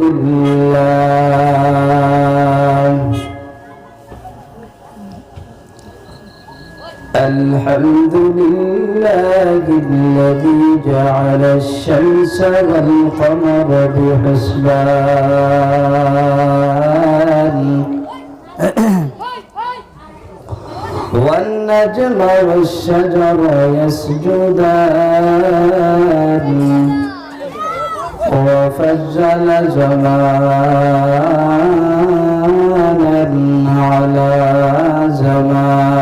لله الحمد لله الذي جعل الشمس والقمر بحسبان والنجم والشجر يسجدان وفجر زمانا على زمان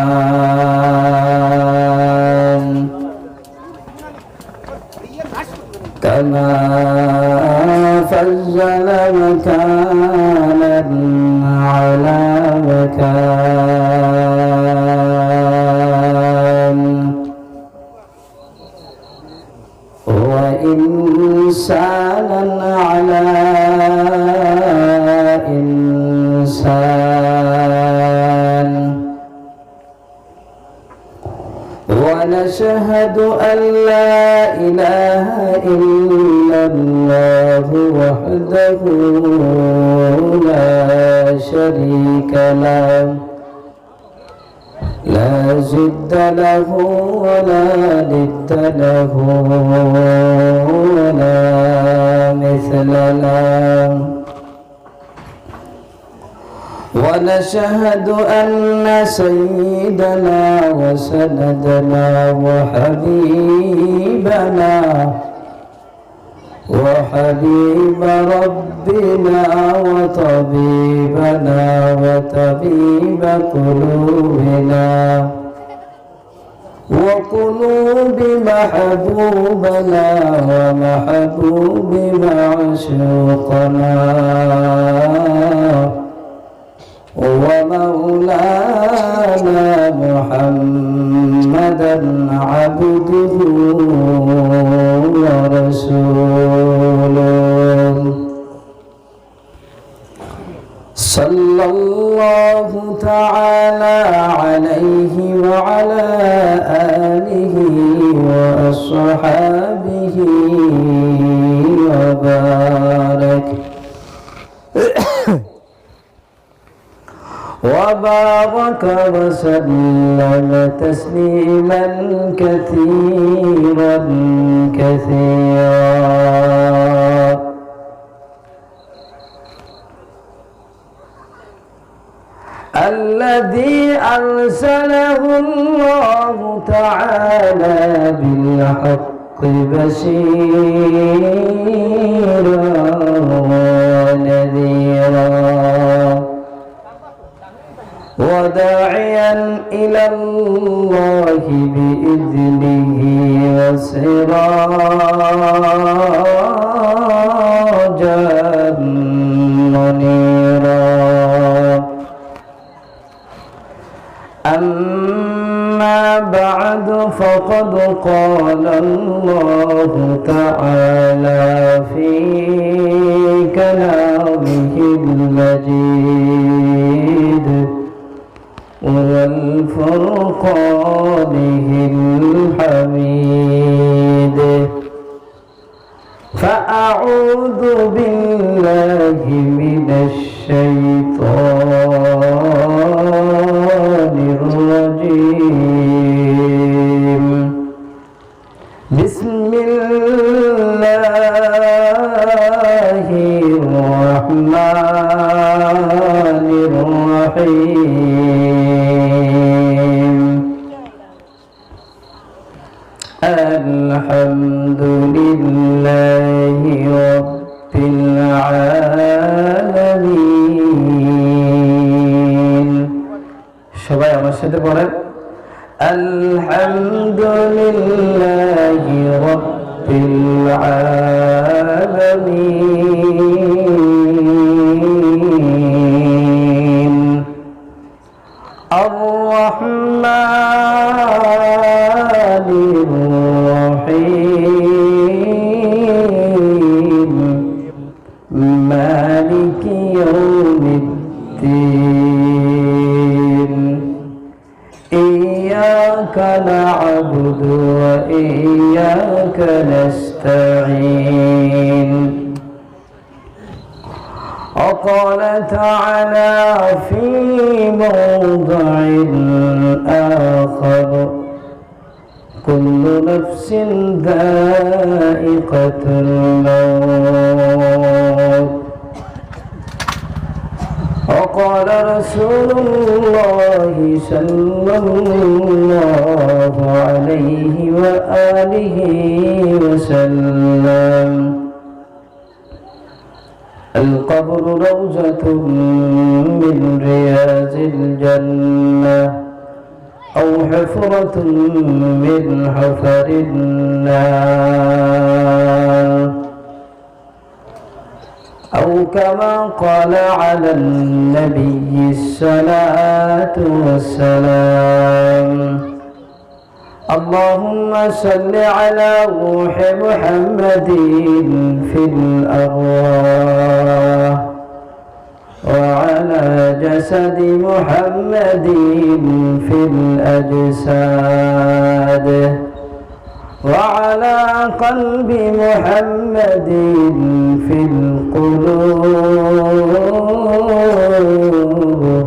كما فجر مكانا على مكان وإنسانا على إنسان ونشهد أن لا إله إلا الله وحده لا شريك له لا ضد له ولا ند له ولا مثل له ونشهد أن سيدنا وسندنا وحبيب ربنا وطبيبنا وطبيب قلوبنا وقلوب محبوبنا ومحبوب معشوقنا ومولانا محمدا عبده ورسوله صلى الله تعالى عليه وعلى آله وأصحابه وبارك وسلم تسليما كثيرا الذي أرسله الله تعالى بالحق بشيرا ونذيرا وداعيا إلى الله بإذنه وسراجا منيرا أما بعد فقد قال الله تعالى في كلامه المجيد والفرقانه الحميد فأعوذ بالله من الشيطان الرجيم بسم الله الرحمن الرحيم الحمد لله رب العالمين সবাই আমার সাথে পড়েন الحمد لله رب العالمين الرحمن الرحيم مالك يوم الدين إياك نعبد وإياك نستعين وقال تعالى في موضع آخر كل نفس ذائقة الموت وقال رسول الله صلى الله عليه وآله وسلم القبر روضة من رياض الجنة أو حفرة من حفر النار أو كما قال على النبي الصلاة والسلام اللهم صل على روح محمد في الأرواح وعلى جسد محمد في الأجساد وعلى قلب محمد في القلوب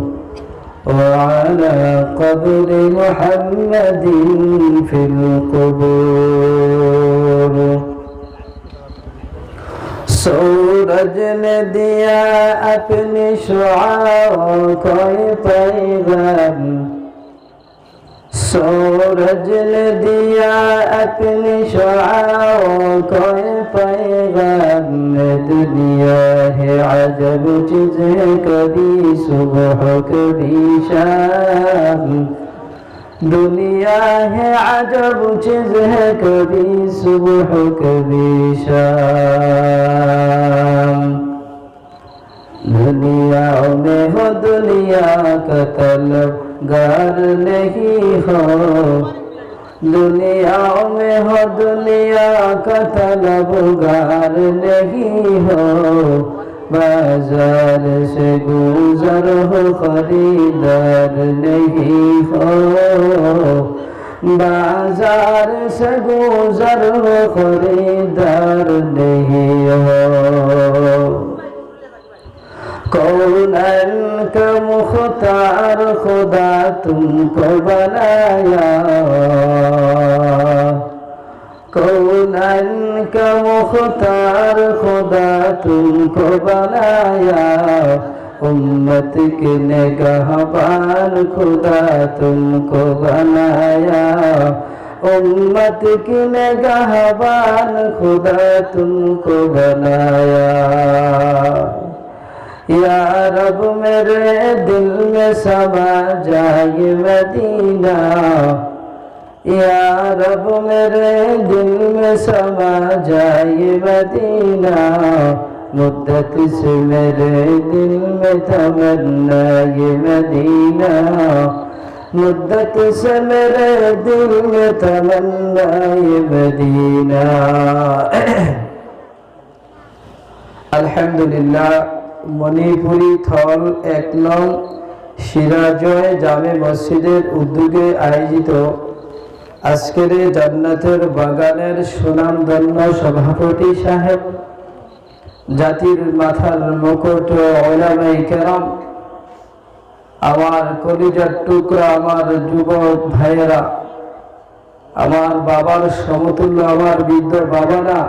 وعلى قبر محمد في القبور सूरज ने दिया अपने शुआओं को पैगाम सूरज ने दिया अपने शुआओं को पैगाम दुनिया है अजब चीज़ है कभी सुबह कभी शाम दुनिया है अजब चीज़ है कभी सुबह कभी शाम दुनिया में हो दुनिया का तलबगार नहीं हो दुनिया में हो दुनिया का तलबगार नहीं हो बाजार से गुजर हो खरीदार नहीं हो बाजार से गुजर हो खरीदार नहीं हो कौनन का मुख्तार खुदा तुमको बनाया कौनन का मुख्तार खुदा तुमको बनाया उम्मत के निगहबान खुदा तुमको बनाया उम्मत की निगहबान खुदा तुमको बनाया या रब मेरे दिल में समा जाए मदीना या रब मेरे दिल में समा जाए मदीना मुद्दत से मेरे दिल में तमन्ना ये मदीना मुद्दत से मेरे दिल में तमन्ना ये मदीना अल्हम्दुलिल्लाह मणिपुरी थल 1 नং সিরাজয় জামে মসজিদের উদ্যোগে আয়োজিত আজকের জান্নাতের বাগানের সুনামধন্য সভাপতি সাহেব জাতির মাথার মুকুট উলামায়ে কেরাম আমার কলিজার টুকরা আমার যুবক ভাইয়েরা আমার বাবার সমতুল্য আমার বৃদ্ধ বাবারা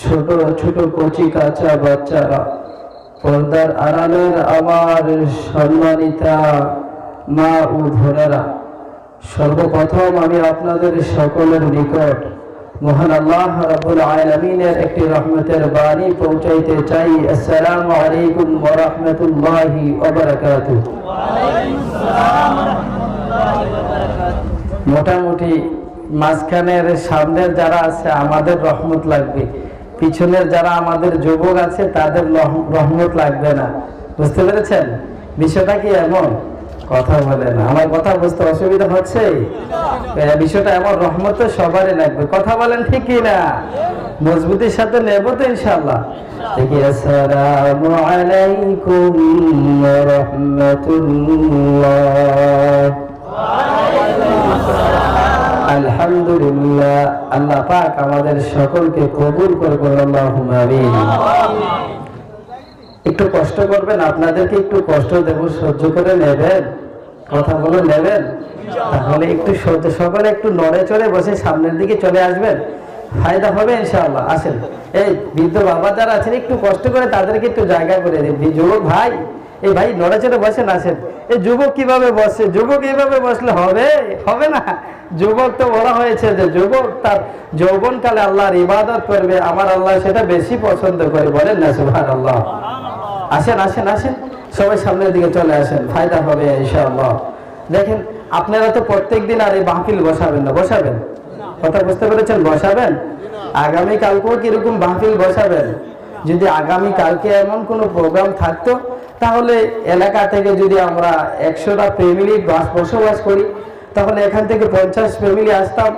ছোট ছোট কচি কাঁচা বাচ্চারা পর্দার আড়ালের আমার সম্মানিতা মা ও বোনেরা সর্বপ্রথম আমি আপনাদের সকলের নিকট মহান আল্লাহ রাব্বুল আলামিনের একটি রহমতের বাণী পৌঁছাইতে চাই আসসালামু আলাইকুম ওয়া রাহমাতুল্লাহি ওয়া বারাকাতুহু ওয়া আলাইকুম আসসালাম ওয়া রাহমাতুল্লাহি ওয়া বারাকাতুহু মোটামুটি মাঝখানের সামনের যারা আছে আমাদের রহমত লাগবে পিছনের যারা আমাদের যুবক আছে তাদের রহমত লাগবে না বুঝতে পেরেছেন বিষয়টা কি এমন কথা বলে না আমার কথা বুঝতে অসুবিধা হচ্ছে বিষয়টা এমন রহমত সবারই লাগবে কথা বলেন ঠিক কি না মজবুতির সাথে নেব তো ইনশাআল্লাহ দেখি আসসালামু আলাইকুম ওয়া রাহমাতুল্লাহ ওয়া আলাইকুম আসসালাম আলহামদুলিল্লাহ আল্লাহ পাক আমাদের সকলকে কবুল করুন আল্লাহুম্মা আমিন একটু কষ্ট করবেন, আপনাদেরকে একটু কষ্ট দেব, সহ্য করে নেবেন, কথাগুলো নেবেন। তাহলে একটু সহ্য, সকলে একটু নড়ে চড়ে বসে সামনের দিকে চলে আসবেন, ফায়দা হবে ইনশাআল্লাহ। আসেন, এই বৃদ্ধ বাবা যারা আছেন একটু কষ্ট করে তাদেরকে একটু জায়গা করে দিন। যুবক ভাই, এই ভাই নড়ে চড়ে বসেন, আসেন। এই যুবক কিভাবে বসে? যুবক এইভাবে বসলে হবে? হবে না। যুবক তো বলা হয়েছে যে যুবক তার যৌবনকালে আল্লাহর ইবাদত করবে, আমার আল্লাহ সেটা বেশি পছন্দ করে, বলেন না সুবহানাল্লাহ। আসেন আসেন আসেন, সবাই সামনের দিকে চলে আসেন, ফায়দা হবে ইনশাআল্লাহ। দেখেন, আপনারা তো প্রত্যেকদিন আর এই মাহফিল বসাবেন না, বসাবেন? কথা বুঝতে পেরেছেন? বসাবেন। আগামী কালকেও কিরকম মাহফিল বসাবেন? যদি আগামী কালকে এমন কোনো প্রোগ্রাম থাকতো, তাহলে এলাকা থেকে যদি আমরা 100টা ফ্যামিলি বসবাস করি, তাহলে এখান থেকে 50 ফ্যামিলি আসতাম,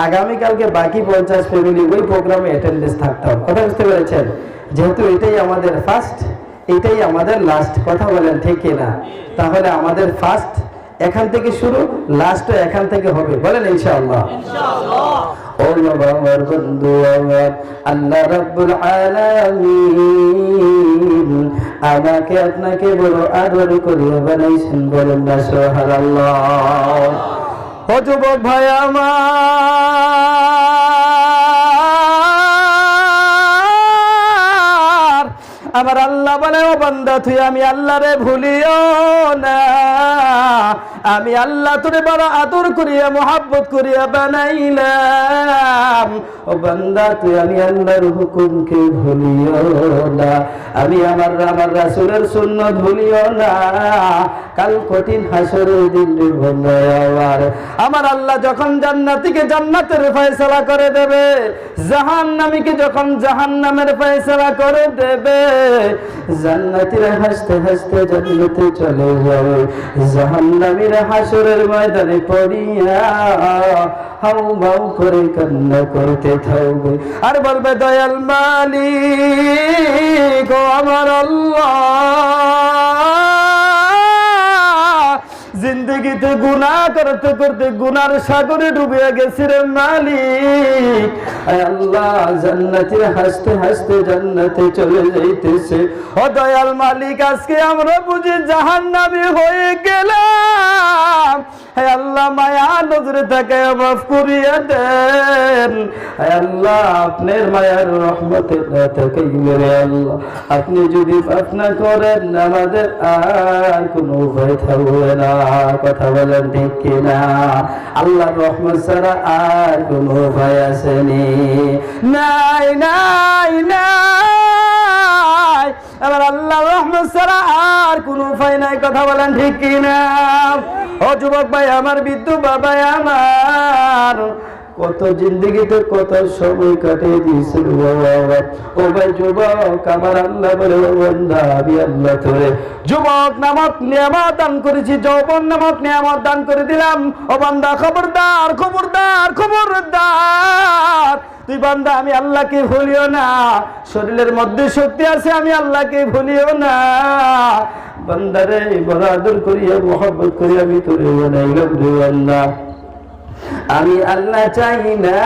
আগামীকালকে বাকি 50 ফ্যামিলি ওই প্রোগ্রামে অ্যাটেন্ডেন্স থাকতাম। কথা বুঝতে পেরেছেন? যেহেতু এটাই আমাদের ফার্স্ট, এটাই আমাদের লাস্ট, কথা বলেন ঠিক কিনা? তাহলে আমাদের ফার্স্ট এখান থেকে শুরু, লাস্ট এখান থেকে হবে, বলেন ইনশাআল্লাহ। ও নবী আমার বন্ধু আমার, আল্লাহ রাব্বুল আলামিন আমাকে আপনাকে বড় আদর করিয়া বানাইছেন, বলেন না সুবহানাল্লাহ। ও যুবক ভাই আমার আল্লাহ বলে, ও বান্দা তুই আমি আল্লাহরে ভুলিও না, আমি আল্লাহ তোরে বড় আদর করিয়া মহব্বত করিয়া বানাইলাম। ও বান্দা তুই আমি আল্লাহর হুকুমকে ভুলিও না, আমি আমার রাসূলের সুন্নাত ভুলিও না। কাল কঠিন হাসরের দিন আমার আল্লাহ যখন জান্নাতীকে জান্নাতের ফয়সালা করে দেবে, জাহান্নামীকে যখন জাহান্নামের ফয়সালা করে দেবে, জান্নাতীরা হাসতে হাসতে জান্নাতে চলে যাবে, জাহান্নামীরা হাসরের ময়দানে পড়িয়া হাউ মাউ করে কান্না করতে থাকবে আর বলবে, দয়াল মালিক ও আমার আল্লাহ, জিন্দগিতে গুনাহ করতে করতে গুনার সাগরে ডুবে গেছি রে মালিক। আল্লাহ জান্নাতীরা হাসতে হাসতে জান্নাতে চলে যাইতেছে, ও দয়াল মালিক আজকে আমরা বুঝি জাহান্নামী হয়ে গেলাম, হে আল্লাহ মায়া নজরে তাকায় মাফ করিয়া দেন। হে আল্লাহ আপনার মায়ার রহমতে না তাকাইলে রে আল্লাহ, আপনি যদি মাফ না করেন আমাদের আর কোনো উপায় থাকবে না, কথা বলেন ঠিক কিনা? আল্লাহর রহমত ছাড়া আর কোনো উপায় আসেনি, নাই নাই নাই, আমার আল্লাহর রহমত ছাড়া আর কোনো উপায় নাই, কথা বলেন ঠিক কিনা? ও যুবক ভাই আমার, বৃদ্ধ বাবা আমার, কত জিন্দগিতে কত সময় কাটিয়ে দিয়েছিল বাবা। ও ভাই যুবক আমার, আল্লাহ বলে, ও বান্দা আমি আল্লাহ তোরে যুবক নামক নিয়ামত দান করেছি, যৌবন নামক নিয়ামত দান করে দিলাম। ও বান্দা খবরদার খবরদার খবরদার, তুই বান্দা আমি আল্লাহকে ভুলিও না, শরীরের মধ্যে শক্তি আছে আমি আল্লাহকে ভুলিও না। বান্দারে বড় আদর করিয়া মহব্বত করিয়া আমি তোরে বানাইলাম রে আল্লাহ, আমি আল্লাহ চাই না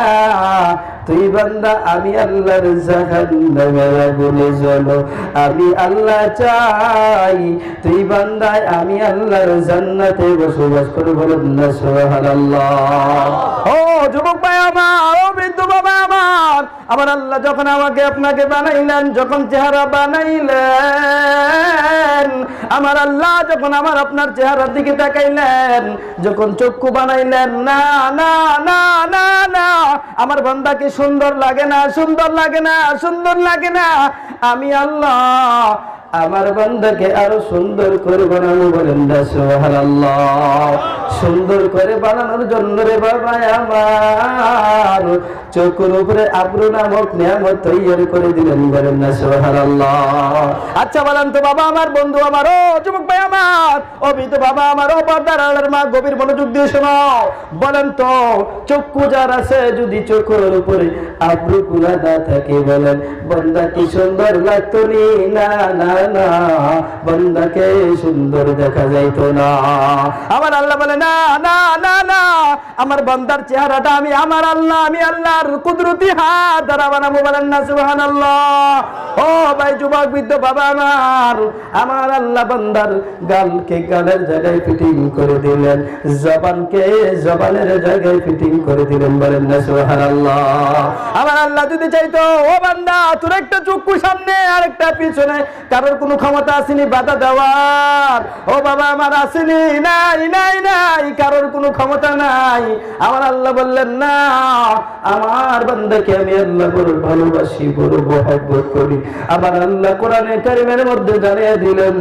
তুই বান্দা আমি আল্লাহর জাহান্নামের আগুনে জ্বলো, আমি আল্লাহ চাই তুই বান্দা আমি আল্লাহর জান্নাতে বসবাস করে, বলেন না সুবহানাল্লাহ। ও যুবক ভাই আমার, ও বৃদ্ধ বাবা আমার, আমার আল্লাহ যখন আমাকে আপনাকে বানাইলেন, যখন চেহারা বানাইলেন, আমার আল্লাহ যখন আমার আপনার চেহারার দিকে তাকাইলেন, যখন চক্ষু বানাইলেন, না না না না না, আমার বান্দাকে সুন্দর লাগে না, সুন্দর লাগে না, সুন্দর লাগে না, আমি আল্লাহ আমার বান্দাকে আরো সুন্দর করে বানানো, বলেন না সুবহানাল্লাহ। সুন্দর করে বানানোর জন্য রে বাবা আমার চোখের উপরে আব্রু নামক নিয়ামত তৈরি করে দিলেন, বলেন না সুবহানাল্লাহ। আচ্ছা বলেন তো বাবা আমার, বন্ধু আমার, ও যুবক ভাই আমার, ও বৃদ্ধ বাবা আমার, ও পর্দার আড়ালের মা, গভীর মনোযোগ দিয়ে শোনো। বলেন তো, চক্ষু যার আছে যদি চোখের উপরে আব্রু কুলা না থাকে, বলেন বান্দা কি সুন্দর লাগতো নি? না না না, বান্দাকে সুন্দর দেখা যাইতো না। আমার আল্লাহ বলে না না না না, আমার বান্দার চেহারাটা আমি আমার আল্লাহ, আমি আল্লাহর কুদরতি হাত দ্বারা বানাবো। বলেন না সুবহানাল্লাহ। ও ভাই যুবক বৃদ্ধ বাবা আমার আল্লাহ বান্দার গালকে গালের জায়গায় ফিটিং করে দিলেন, জবানকে জবানের জায়গায় ফিটিং করে দিলেন। বলেন না সুবহানাল্লাহ। আমার আল্লাহ যদি চাইতো, ও বান্দা তোর একটা চক্ষু সামনে আর একটা পিছনে, কারোর কোনো ক্ষমতা আসেনি বাধা দেওয়ার? ও বাবা আমার আসেনি? নাই নাই নাই, কারোর কোনো ক্ষমতা নাই। আমার আল্লাহ বললেন না, আমার বান্দাকে আমি আল্লাহ বড় ভালোবাসি, বড় মহব্বত করি। আমার আল্লাহ কোরআনে কারিমের মধ্যে জানিয়ে দিলেন,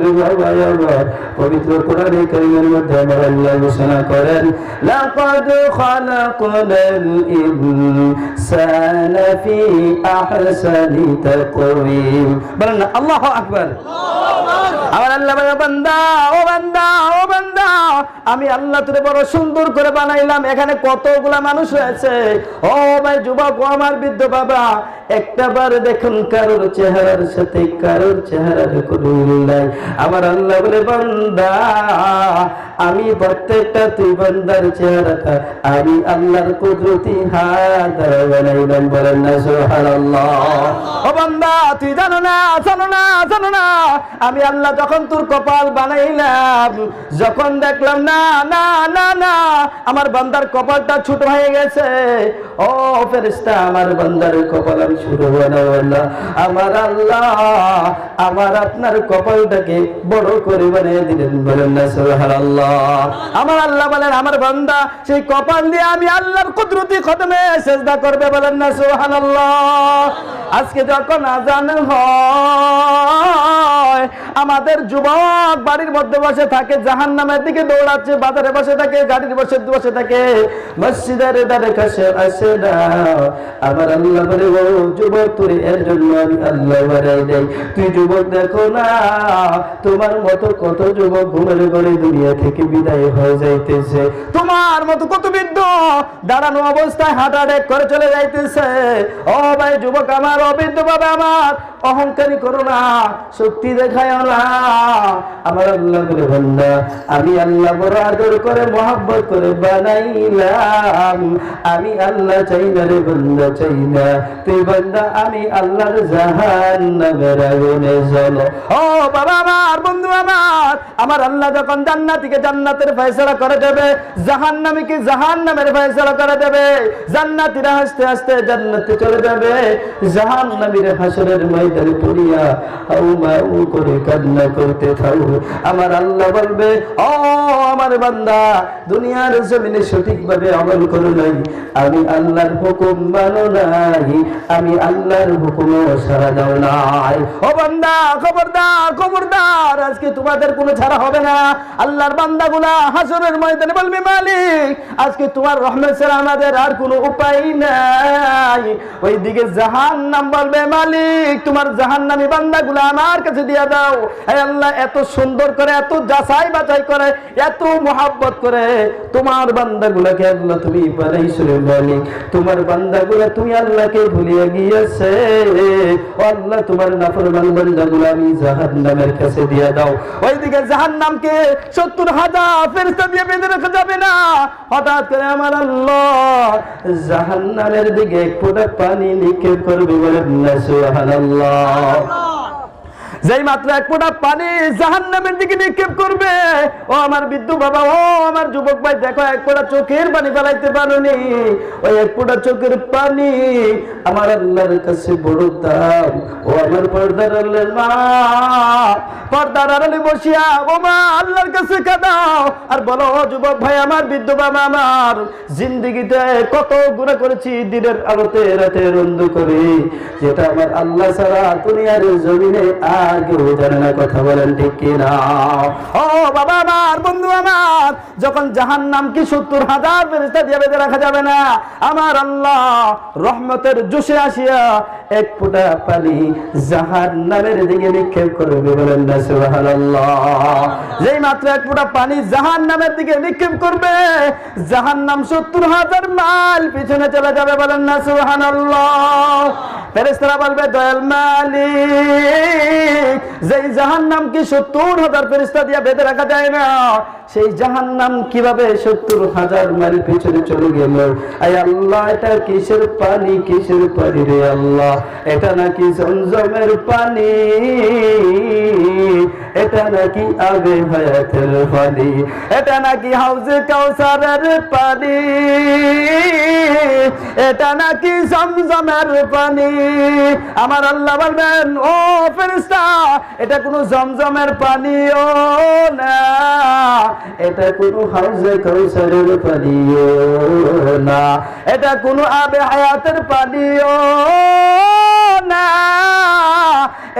পবিত্র কোরআনে কারিমের মধ্যে আমার আল্লাহ ঘোষণা করেন, লাকাদ খালাকনাল ইনসানা ফি আহসানি তাকওয়িম। বলেন না আল্লাহু আকবার। আমার আল্লাহ বলে, বান্দা ও বান্দা ও বান্দা, আমি আল্লাহ তোরে বড় সুন্দর করে বানাইলাম। এখানে কতগুলা মানুষ রয়েছে, ও ভাই যুবক, ও আমার বৃদ্ধ বাবা, একটা বার দেখুন কারোর চেহারার সাথে কারোর চেহারার কোনো মিল নাই। আমার আল্লাহ বলে, বান্দা আমি প্রত্যেকটা তুই বান্দার চেহারাটা আমি আল্লাহর কুদরতি হাত দ্বারা বানাইলাম। বলেন না সুবহানাল্লাহ। ও বান্দা তুই জানো না জানো না জানো না, আমি আল্লাহ যখন তোর কপাল বানাইলাম, যখন দেখলাম না না না না আমার বান্দার কপালটা ছোট হয়ে গেছে, ও ফেরেশতা আমার বান্দার কপাল আমি ছোট বানাবো না। আমার আল্লাহ আমার আপনার কপালটাকে বড় করে বানিয়ে দিলেন। বলেন না সুবহানাল্লাহ। আমার আল্লাহ বলেন, আমার বান্দা সেই কপাল দিয়ে আমি আল্লাহর কুদরতি কদমে সিজদা করবে। বলেন না সুবহানাল্লাহ। আজকে যখন আযান হয়, আমাদের যুবক বাড়ির মধ্যে বসে থাকে, জাহান্নামের দিকে দৌড়াচ্ছে, বাজারে বসে থাকে, গাড়ির বসে থাকে, মসজিদের দ্বারে কাছে আসে না। আমার আল্লাহ বলে, ও যুবক তুই এর জন্য আমি আল্লাহ বাড়াই দেই। তুই যুবক দেখো না, তোমার মতো কত যুবক ঘুমের ঘরে দুনিয়া থেকে বিদায় হয়ে যাইতেছে, তোমার মতো কত বৃদ্ধ দাঁড়ানো অবস্থায় হার্ট অ্যাটাক করে চলে যাইতেছে। ও ভাই যুবক আমার, ও বৃদ্ধ বাবা আমার, অহংকারী করো না, শক্তি দেখায় না। আমার আল্লাহ বলে, বান্দা আমি আল্লাহ বড় আদর করে মহব্বত করে বানাইলাম। আমি আল্লাহ চাই না রে বান্দা, চাই না তুই বান্দা আমি আল্লাহর জাহান্নামের আগুনে জ্বলো। ও বাবা আমার, বন্ধু আমার আল্লাহ যখন জান্নাতীকে জান্নাতের ফয়সালা করে দেবে, জাহান্নামীকে জাহান্নামের ফয়সালা করে দেবে। জান্নাতীরা হাসতে হাসতে জান্নাতে চলে যাবে, জাহান্নামীরা হাসরের ময়দানে পড়িয়া হাউ মাউ করে কান্না করতে থাকবে। আমার আল্লাহ বলবে, ও আমার বান্দা দুনিয়ার জমিনে সঠিকভাবে আমল করো নাই, আমি আল্লাহর হুকুম মানো নাই, আমি আল্লাহর হুকুমও সাড়া দাও নাই। ও বান্দা খবরদার খবরদার, আজকে তোমাদের কোনো ছাড়া হবে না। আল্লাহর বান্দাগুলা হাসরের ময়দানে বলবে, মালিক আজকে তোমার রহমত ছাড়া আমাদের আর কোনো উপায় নাই। ওইদিকে জাহান্নাম বলবে, মালিক তোমার জাহান্নামী বান্দাগুলা আমার কাছে দিয়ে দাও। হে আল্লাহ, এত সুন্দর করে, এত যাচাই বাছাই করে, এত মোহাব্বত করে তোমার বান্দাগুলাকে আল্লাহ তুমি বানাইছো রে মালিক। তোমার বান্দাগুলা তুমি আল্লাহকে ভুলিয়ে গিয়েছে। ও আল্লাহ, তোমার নাফরমান বান্দাগুলা আমি জাহান্নামের কাছে দিয়ে দাও। ওইদিকে জাহান্নামকে 70,000 ফেরেশতা দিয়ে বেঁধে রাখা যাবে না। হঠাৎ করে আমার আল্লাহ জাহান্নামের দিকে এক ফোঁটা পানি নিক্ষেপ করবে। বলেন না সুবহানাল্লাহ। যেই মাত্র এক ফোঁটা পানি জাহান্নামের দিকে নিক্ষেপ করবে, ও আমার বৃদ্ধ বাবা, ও আমার যুবক ভাই, দেখো এক ফোঁটা চোখের পানি ফেলাইতে পারোনি। ওই এক ফোঁটা চোখের পানি আমার আল্লাহর কাছে বড় দাম। ও আমার পর্দার আল্লাহর মা, পর্দার আড়ালে বসিয়া ও মা আল্লাহর কাছে কাঁদাও আর বলো, ও যুবক ভাই আমার, বৃদ্ধ বাবা আমার, জিন্দেগিতে কত গুনাহ করেছি দিনের আলোতে রাতের অন্ধকারে, যেটা আমার আল্লাহ ছাড়া দুনিয়ার জমিনে আর কেউ জানে না, কথা বলেন ঠিক কিনা? ও বাবা আমার, বন্ধু আমার, যখন জাহান্নাম কি 70,000 ফেরেশতা দিয়ে বেঁধে রাখা যাবে না, আমার আল্লাহ রহমতের জোশে আসিয়া এক ফোঁটা পানি জাহান্নামের দিকে নিক্ষেপ করবে, বলেন না সুবহানাল্লাহ। যেই মাত্র এক ফোঁটা পানি জাহান্নামের দিকে নিক্ষেপ করবে, জাহান্নাম 70,000 মাইল পিছনে চলে যাবে, বলেন না সুবহানাল্লাহ। ফেরেশতারা বলবে, দয়াল মালিক, যেই জাহান্নাম কি 70,000 ফেরেশতা দিয়ে বেঁধে রাখা যায় না, সেই জাহান্নাম কিভাবে 70,000 মাইল পিছনে চলে গেল? আয় আল্লাহ, এটা কিসের পানি, কিসের পানি রে আল্লাহ? এটা নাকি জমজমের পানি, এটা নাকি আবে হায়াতের পানি, এটা নাকি হাউজে কাউসারের পানি, এটা নাকি জমজমের পানি। আমার আল্লাহ বলবেন, ও ফেরেশতা, এটা কোনো জমজমের পানিও না, এটা কোনো হাউজে কাউসারের পানিও না, এটা কোনো আবে হায়াতের পানিও না,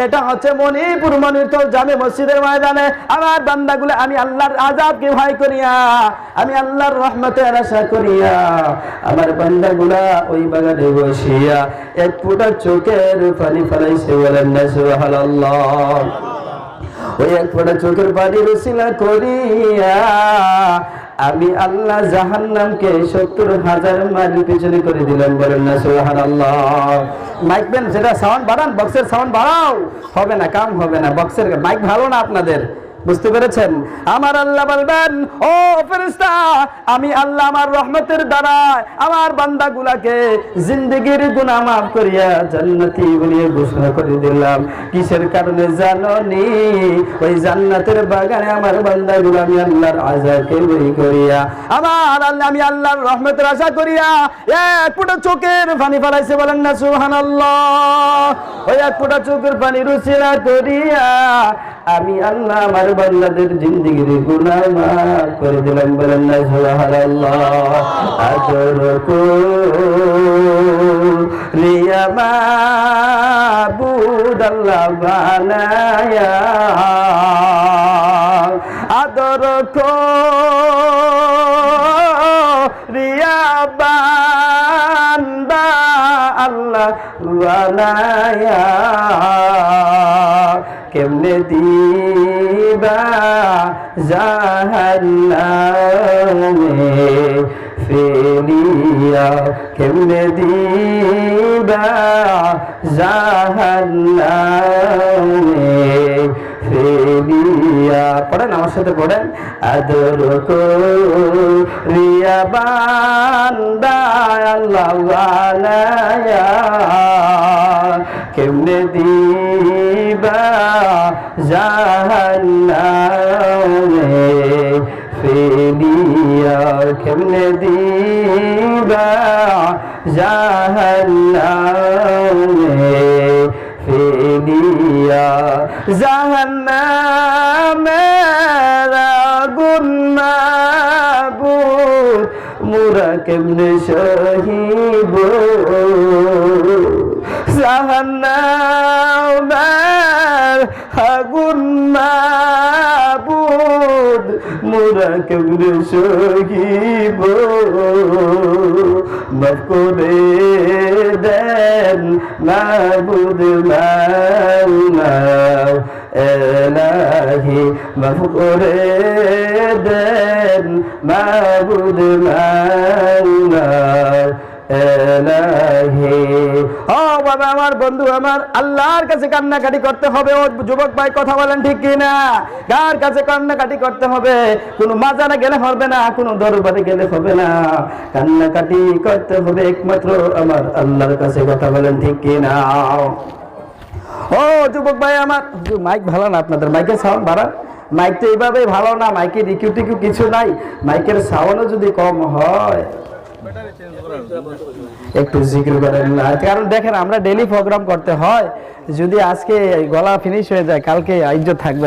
এটা হচ্ছে মণিপুর মনিরতল জামে মসজিদের ময়দানে আমার বান্দাগুলো আমি আল্লাহর আযাবকে ভয় করিয়া, আমি আল্লাহর রহমতের আশা করিয়া, আমার বান্দাগুলা ওই বাগানে বসিয়া এক ফোঁটা চোখের পানি ফেলাইছে, বলেন না সুবহানাল্লাহ। ওই এক ফোঁটা চোখের পানি রসিলা করিয়া আমি আল্লাহ জাহান্নামকে 70,000 মাইল পিছনে করে দিলাম, বলেন না সুবহানাল্লাহ। মাইক পেন, সেটা সাউন্ড বাড়ান, বক্সের সাউন্ড বাড়াও, হবে না, কাম হবে না, বক্সের মাইক ভালো না আপনাদের, বুঝতে পেরেছেন? আমার আল্লাহ বলবেন, ও ফেরেশতা, আমি আল্লাহ আমার রহমতের দ্বারা আমার বান্দাগুলাকে জিন্দেগির গুনাহ মাফ করিয়া জান্নাতি বলিয়ে ঘোষণা করে দিলাম। কিসের কারণে জানোনি? ওই জান্নাতের বাগানে আমার বান্দাগুলো আমি আল্লাহর আযাবকে বই করিয়া, আমার আল্লাহ আমি আল্লাহর রহমতের আশা করিয়া এক ফোঁটা চোখের পানি ফেলাইছে, বলেন না সুবহানাল্লাহ। ওই এক ফোঁটা চোখের পানি রুচিলা করিয়া আমি আল্লাহ আমার বান্দাদের জিন্দেগির গুনাহ মাফ করে দিলাম, বলেন না সুবহানাল্লাহ। আদর করিয়া মাবুদ আল্লাহ বানায়া, আদর করিয়া বান্দা আল্লাহ বানায়া, কেমনে দিবা জাহান্নামে ফেলিয়া, কেমনে দিবা জাহান্নামে ফেলিয়া। পড়েন, আমার সাথে পড়েন। আদর করিয়া বান্দা আল্লাহ বানায়া, কেমনে দিবা জাহান্নামে ফেলিয়া, কেমনে দিবা জাহান্নামে ফেলিয়া। জাহান্নামের আগুন মাবুদ মোরা কেমনে সহিব, জাহান্নামের আগুন মাবুদ মোরা কেমনে সহিব, মাফ করে দেন মাবুদ মাওলা এলাহি, মাফ করে দেন মাবুদ মাওলা এলাহি। ও বাবা আমার, বন্ধু আমার, আল্লাহর কাছে কান্নাকাটি করতে হবে। ও যুবক ভাই, কথা বলেন ঠিক কিনা? কার কাছে কান্নাকাটি করতে হবে? কোনো মাজারে গেলে হবে না, কোনো দরবারে গেলে হবে না, কান্নাকাটি করতে হবে একমাত্র আমার আল্লাহর কাছে, কথা বলেন ঠিক কিনা? ও যুবক ভাই আমার, মাইক ভালো না আপনাদের? মাইকের সাউন্ড বাড়ান। মাইক তো এইভাবে ভালো না, মাইকের ইকিউ টিকিউ কিছু নাই, মাইকের সাউন্ডও যদি কম হয় একটু জিকির করেন না। কারণ দেখেন, আমরা ডেইলি প্রোগ্রাম করতে হয়, যদি আজকে গলা ফিনিশ হয়ে যায় কালকে ইজ্জত থাকবে না।